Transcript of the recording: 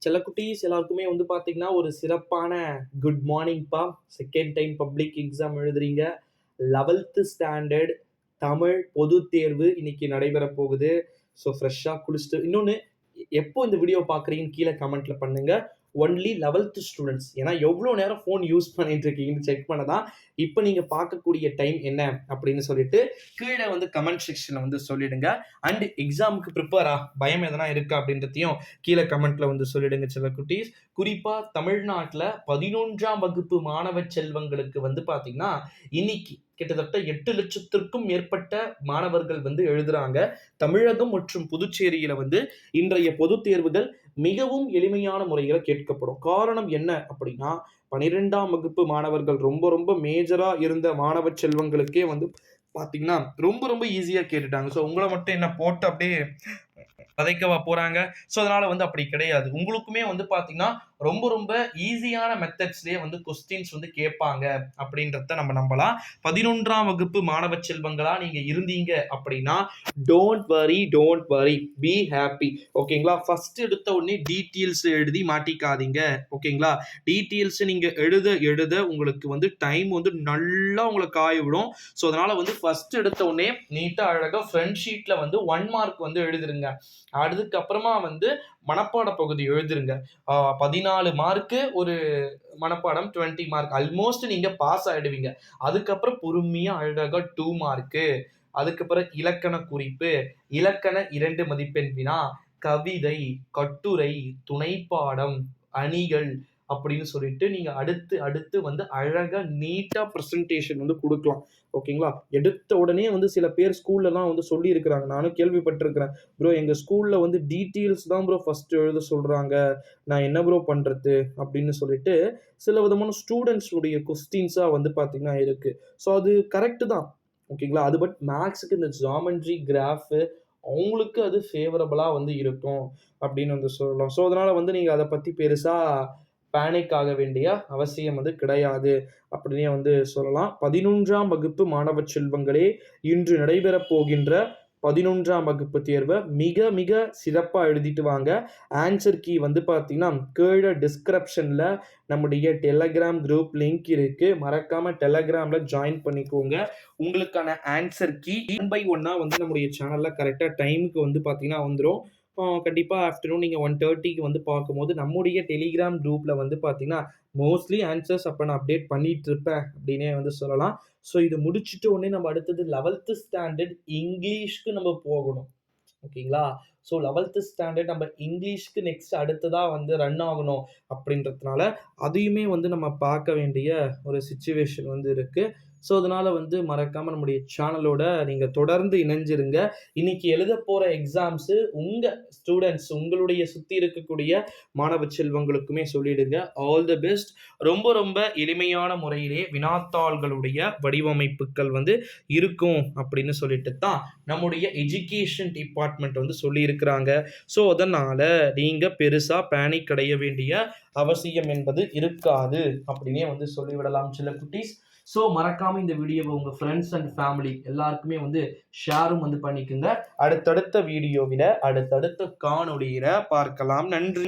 செல்லக்குட்டீஸ் எல்லாருக்குமே வந்து பார்த்தீங்கன்னா, ஒரு சிறப்பான குட் மார்னிங்ப்பா. செகண்ட் டைம் பப்ளிக் எக்ஸாம் எழுதுறீங்க. 11th ஸ்டாண்டர்ட் தமிழ் பொதுத் தேர்வு இன்னைக்கு நடைபெறப் போகுது. ஸோ ஃப்ரெஷ்ஷா குளிச்சுட்டு இன்னொன்னு எப்போ இந்த வீடியோ பார்க்குறீங்கன்னு கீழ கமெண்ட்ல பண்ணுங்க. Only 11th students. ஏன்னா எவ்வளோ நேரம் ஃபோன் யூஸ் பண்ணிட்டு இருக்கீங்கன்னு செக் பண்ண தான், இப்ப நீங்க பார்க்கக்கூடிய டைம் என்ன அப்படின்னு சொல்லிட்டு கீழ வந்து கமெண்ட் செக்ஷன்ல வந்து சொல்லிடுங்க. அண்ட் எக்ஸாமுக்கு ப்ரிப்பேரா? பயம் எதனா இருக்கா? அப்படின்றதையும் கீழ கமெண்ட்ல வந்து சொல்லிடுங்க செல்லக்குட்டீஸ். குறிப்பா தமிழ்நாட்டுல 11ஆம் வகுப்பு மாணவ செல்வங்களுக்கு வந்து பார்த்தீங்கன்னா, இன்னைக்கு கிட்டத்தட்ட 8 லட்சத்திற்கும் மேற்பட்ட மாணவர்கள் வந்து எழுதுறாங்க. தமிழகம் மற்றும் புதுச்சேரியில வந்து இன்றைய பொதுத் தேர்வுகள் மிகவும் எளிமையான முறையில கேட்கப்படும். காரணம் என்ன அப்படின்னா, 12ஆம் வகுப்பு மாணவர்கள் ரொம்ப ரொம்ப மேஜரா இருந்த மாணவ செல்வங்களுக்கே வந்து பார்த்தீங்கன்னா, ரொம்ப ரொம்ப ஈஸியா கேட்டுட்டாங்க. ஸோ உங்கள மட்டும் என்ன போட்டு அப்படியே வதைக்கவா போறாங்க? ஸோ அதனால வந்து அப்படி கிடையாது. உங்களுக்குமே வந்து பார்த்தீங்கன்னா, ரொம்ப ரொம்ப ஈஸியான மெத்தட்ஸ்லயே வந்து கொஸ்டின்ஸ் வந்து கேட்பாங்க அப்படின்றத நம்ம நம்பலாம். 11ஆம் வகுப்பு மாணவ செல்வங்களா நீங்க இருந்தீங்க அப்படின்னா, டோன்ட் வரி. B happy. ஓகேங்களா? ஃபர்ஸ்ட் எடுத்த உடனே டீட்டெயில்ஸ் எழுதி மாட்டிக்காதீங்க. ஓகேங்களா? டீட்டெயில்ஸ் நீங்க எழுத எழுத உங்களுக்கு வந்து டைம் வந்து நல்லா உங்கள காய விடும். ஸோ அதனால வந்து ஃபர்ஸ்ட் எடுத்த உடனே நீட்டா அழகா ஃப்ரண்ட் ஷீட்ல வந்து 1 மார்க் வந்து எழுதிருங்க. அதுக்கப்புறமா வந்து மனப்பாட பகுதி எழுதிருங்க. 14 மார்க்கு ஒரு மனப்பாடம் 20 மார்க். ஆல்மோஸ்ட் நீங்க பாஸ் ஆயிடுவீங்க. அதுக்கப்புறம் பொறுமையா அழகா 2 மார்க்கு. அதுக்கப்புறம் இலக்கண குறிப்பு, இலக்கண 2 மதிப்பெண் வினா, கவிதை, கட்டுரை, துணைப்பாடம், அணிகள் அப்படின்னு சொல்லிட்டு நீங்க அடுத்து அடுத்து வந்து அழகா நீட்டா பிரசன்டேஷன் வந்து குடுக்கலாம். ஓகேங்களா? எடுத்த உடனே வந்து சில பேர் ஸ்கூல்லலாம் வந்து சொல்லியிருக்கிறாங்க. நானும் கேள்விப்பட்டிருக்கிறேன். ப்ரோ எங்க ஸ்கூல்ல வந்து டீட்டெயில்ஸ் தான் ப்ரோ ஃபர்ஸ்ட் எழுத சொல்றாங்க. நான் என்ன ப்ரோ பண்றது? அப்படின்னு சொல்லிட்டு சில விதமான ஸ்டூடண்ட்ஸ் உடைய கொஸ்டின்ஸா வந்து பார்த்தீங்கன்னா இருக்கு. ஸோ அது கரெக்ட் தான். ஓகேங்களா? அது பட் மேத்ஸ்க்கு இந்த ஜியாமெட்ரி, கிராஃப் அவங்களுக்கு அது ஃபேவரபிளா வந்து இருக்கும் அப்படின்னு வந்து சொல்லலாம். ஸோ அதனால வந்து நீங்க அத பத்தி பெருசா பேனிக் ஆக வேண்டிய அவசியம் வந்து கிடையாது அப்படின்னே வந்து சொல்லலாம். 11ஆம் வகுப்பு மாணவ செல்வங்களே, இன்று நடைபெறப் போகின்ற 11ஆம் வகுப்பு தேர்வை மிக மிக சிறப்பா எழுதிட்டு வாங்க. ஆன்சர் கீ வந்து பார்த்தீங்கன்னா, கீழ டிஸ்கிரிப்ஷன்ல நம்முடைய டெலகிராம் குரூப் லிங்க் இருக்கு. மறக்காம டெலகிராம்ல ஜாயின் பண்ணிக்கோங்க. உங்களுக்கான ஆன்சர் கீ ஒன் பை ஒன்னா வந்து நம்முடைய சேனல்ல கரெக்டா டைமுக்கு வந்து பார்த்தீங்கன்னா வந்துரும். கண்டிப்பா ஆஃப்டர்நூன் நீங்க 1:30க்கு வந்து பார்க்கும்போது, நம்முடைய டெலிகிராம் குரூப்ல வந்து பார்த்தீங்கன்னா, மோஸ்ட்லி ஆன்சர்ஸ் அப்ப நான் அப்டேட் பண்ணிட்டு இருப்பேன் அப்படின்னே வந்து சொல்லலாம். ஸோ இது முடிச்சுட்ட உடனே நம்ம அடுத்தது 11th ஸ்டாண்டர்ட் இங்கிலீஷ்க்கு நம்ம போகணும். ஓகேங்களா? ஸோ 11th ஸ்டாண்டர்ட் நம்ம இங்கிலீஷ்க்கு நெக்ஸ்ட் அடுத்ததா வந்து ரன் ஆகணும் அப்படின்றதுனால, அதையுமே வந்து நம்ம பார்க்க வேண்டிய ஒரு சிச்சுவேஷன் வந்து இருக்கு. ஸோ அதனால வந்து மறக்காம நம்முடைய சேனலோட நீங்க தொடர்ந்து இணைஞ்சிருங்க. இன்னைக்கு எழுதப் போற எக்ஸாம்ஸு உங்க ஸ்டூடண்ட்ஸ் உங்களுடைய சுத்தி இருக்கக்கூடிய மாணவ செல்வங்களுக்குமே சொல்லிடுங்க. All the best. ரொம்ப ரொம்ப எளிமையான முறையிலே வினாத்தாள்களுடைய வடிவமைப்புகள் வந்து இருக்கும் அப்படின்னு சொல்லிட்டு தான் நம்முடைய எஜுகேஷன் டிபார்ட்மெண்ட் வந்து சொல்லியிருக்கிறாங்க. ஸோ அதனால நீங்க பெருசா பேனிக் அடைய வேண்டிய அவசியம் என்பது இருக்காது அப்படின்னே வந்து சொல்லிவிடலாம் செல்லக்குட்டீஸ். ஸோ மறக்காம இந்த வீடியோவை உங்க ஃப்ரெண்ட்ஸ் அண்ட் ஃபேமிலி எல்லாருக்குமே வந்து ஷேரும் வந்து பண்ணிக்கோங்க. அடுத்தடுத்த வீடியோவில அடுத்தடுத்த காணொளியில பார்க்கலாம். நன்றி.